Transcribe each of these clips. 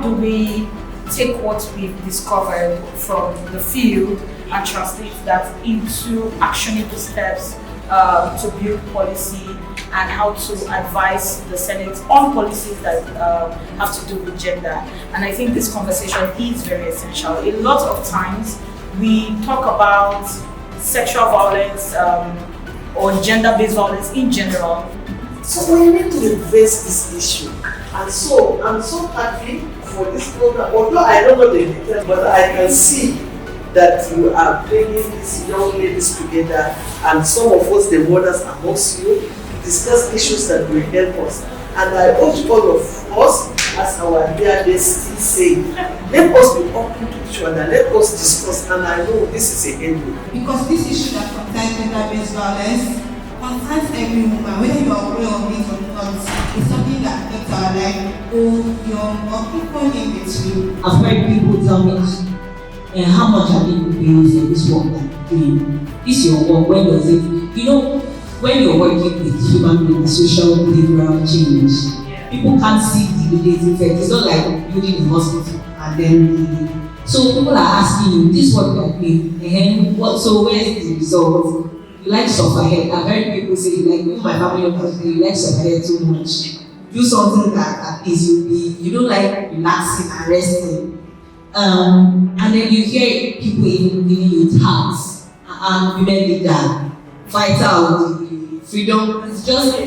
do we take what we've discovered from the field and translate that into actionable steps to build policy and how to advise the Senate on policies that have to do with gender. And I think this conversation is very essential. A lot of times we talk about sexual violence or gender-based violence in general. So we need to address this issue. And so I'm so happy for this program. Although I don't know the details, but I can see that you are bringing these young ladies together, and some of us, the mothers amongst you, discuss issues that will help us. And I urge all of us, as our dear bestie say, let us be open to each other, let us discuss, and I know this is a ending. Because this issue that concerns gender-based violence concerns every woman, whether you are aware of it or not. It's something that affects our life, old, young, or people in between. I've heard people tell me, how much are people paying for this work that you're doing? This your work, when does it? When you're working with human beings, social behavioral change, people can't see the immediate effect. It's not like building a hospital and then leaving. So people are asking you, this work that you're doing, so where's the result? You like suffer head. I've heard people say, like, with my family members, you like suffer head too much. Do something that at least you don't like relaxing and resting. And then you hear people even giving you tasks. Women leader, vital, freedom. It's just,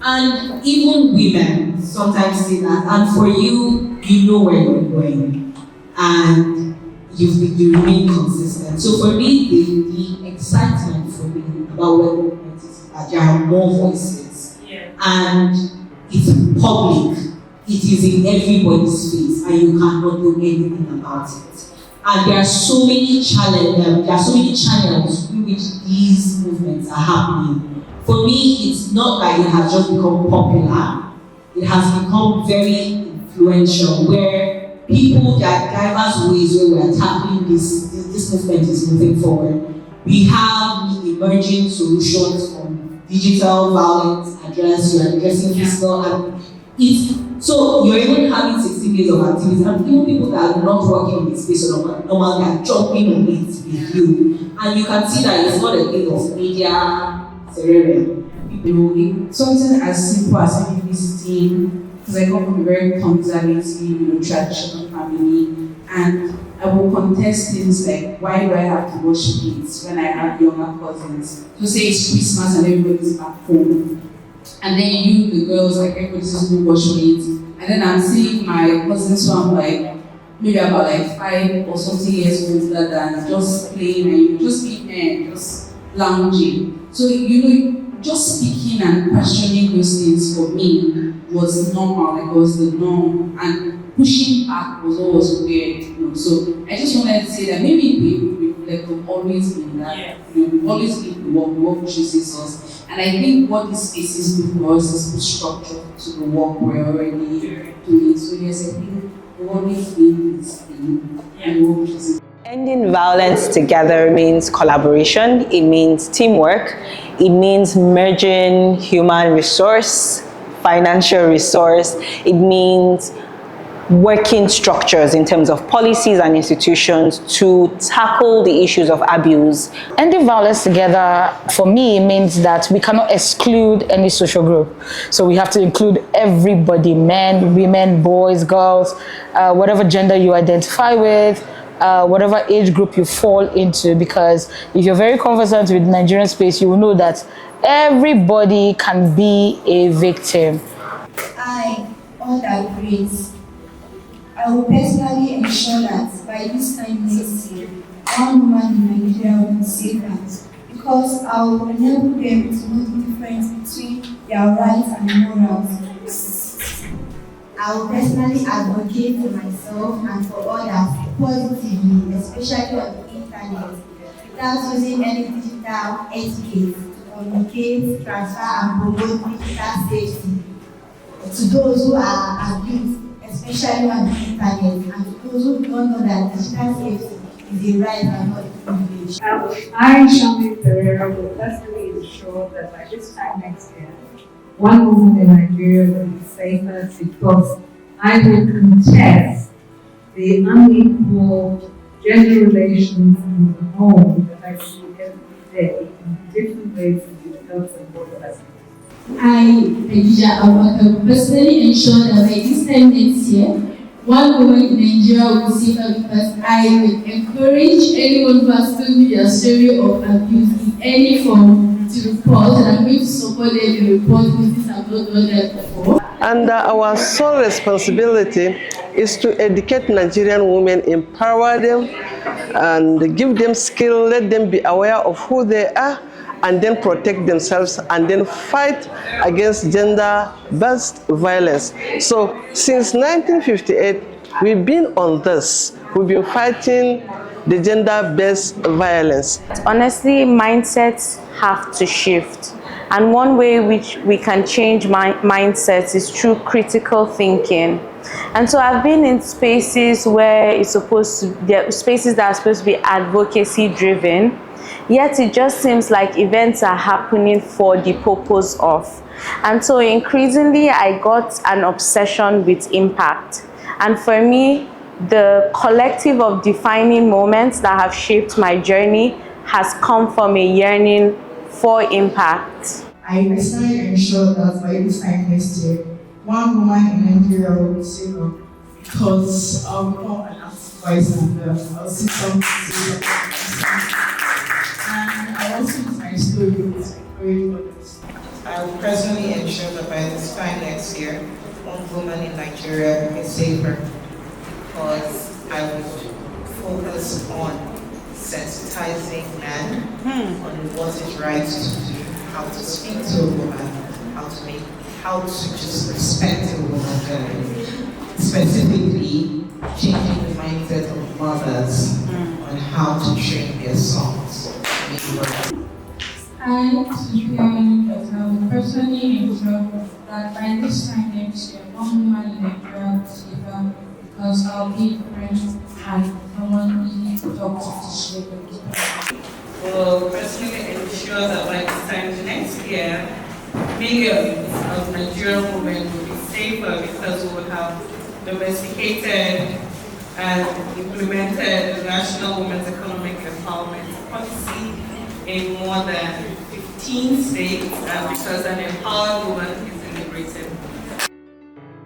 and even women sometimes say that. And for you, you know where you're going, and you remain consistent. So for me, the excitement for me about what movement is that there are more voices, and it's public. It is in everybody's face, and you cannot do anything about it. And there are so many channels through which these movements are happening. For me, it's not that it has just become popular. It has become very influential, where people, there are diverse ways where we are tackling this movement is moving forward. We have emerging solutions from digital violence address, you are addressing physical, so you're even having 16 days of activism, and even people that are not working in this space normally are jumping on it with you. And you can see that it's not a thing of media cerebral. Something as simple as maybe visiting, because I come from a very conservative, traditional family, and I will contest things like, why do I have to wash plates when I have younger cousins? So say it's Christmas and everybody's back home. And then you, the girls, like everybody's just going to wash plates. And then I'm seeing my cousins who I'm like, maybe about like 5 or something years older than just playing, and you just being there, just lounging. So, just speaking and questioning those things for me was normal, like was the norm. And pushing back was always weird, So I just wanted to say that maybe we've always been that, we've always been the work chooses us. And I think what this spaces do for us is put structure to the work we're already doing. So yes, I think we've always been this thing, and work chooses. Ending violence together means collaboration, it means teamwork, it means merging human resource, financial resource, it means working structures in terms of policies and institutions to tackle the issues of abuse. Ending violence together, for me, means that we cannot exclude any social group. So we have to include everybody, men, women, boys, girls, whatever gender you identify with, whatever age group you fall into, because if you're very conversant with Nigerian space, you will know that everybody can be a victim. I, all that grades, I will personally ensure that by this time next year, one woman in Nigeria will be safe, because I will enable them to know the difference between their rights and morals. I will personally advocate for myself and for others positively, especially on the internet, without using any digital etiquette to communicate, transfer, and promote digital safety to those who are abused, especially on the internet, and to those who don't know that digital safety is a right and not a privilege. I, Shehu Musa Yar'Adua, will personally ensure that by this time next year, one woman in Nigeria will be safer, because I will contest the unequal gender relations in the home that I see every day in different ways in the health and work life. I will personally ensure that by this time next year, one woman in Nigeria will see her, because I will encourage anyone who has told me their story of abuse in any form to report, and I'm going to support them in report because I've not done that before. And our sole responsibility is to educate Nigerian women, empower them, and give them skill, let them be aware of who they are, and then protect themselves, and then fight against gender-based violence. So since 1958, we've been on this. We've been fighting the gender-based violence. Honestly, mindsets have to shift. And one way which we can change mindsets is through critical thinking. And so I've been in spaces where it's supposed to, there spaces that are supposed to be advocacy driven, yet it just seems like events are happening for the purpose of. And so increasingly I got an obsession with impact. And for me, the collective of defining moments that have shaped my journey has come from a yearning for impact. I personally ensure that by this time next year, one woman in Nigeria will be saved up, because I'll become an activist and I'll see something to say. And I'll also use my story to encourage others. I will personally ensure that by this time next year, one woman in Nigeria will be safer, because I will focus on sensitizing men on what is right to do, how to speak to a woman, how to just respect a woman generally, specifically changing the mindset of mothers on how to train their sons. I will personally ensure that by this time next year, one woman in Nigeria will see her, because I'll be a friend and someone who talks to share with. Will personally ensure that by this time next year, millions of Nigerian women will be safer, because we will have domesticated and implemented the National Women's Economic Empowerment Policy in more than 15 states, and because an empowered woman is liberated.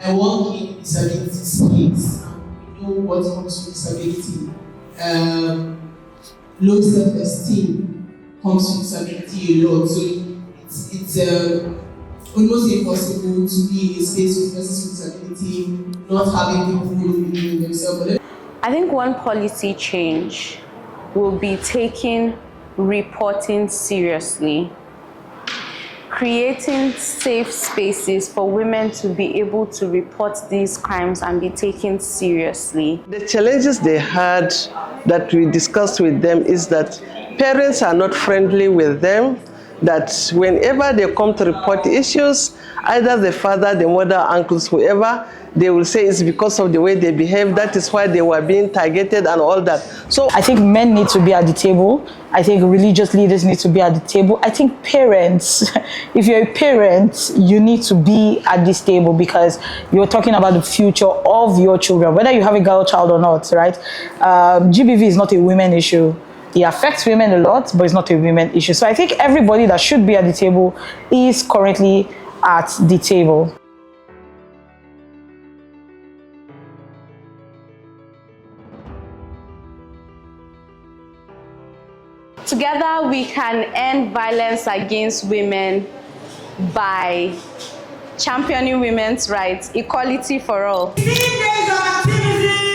I work in disability space, and we know what comes with disability. Low self-esteem comes with disability a lot, so it's almost impossible to be in a space with persons with disability, not having people who believe in themselves. I think one policy change will be taking reporting seriously. Creating safe spaces for women to be able to report these crimes and be taken seriously. The challenges they had that we discussed with them is that parents are not friendly with them, that whenever they come to report issues, either the father, the mother, uncles, whoever, they will say it's because of the way they behave, that is why they were being targeted and all that. So I think men need to be at the table. I think religious leaders need to be at the table. I think parents, if you're a parent, you need to be at this table, because you're talking about the future of your children, whether you have a girl child or not, right? GBV is not a women issue. It affects women a lot, but it's not a women issue. So I think everybody that should be at the table is currently at the table. Together we can end violence against women by championing women's rights, equality for all. 15 days of activism.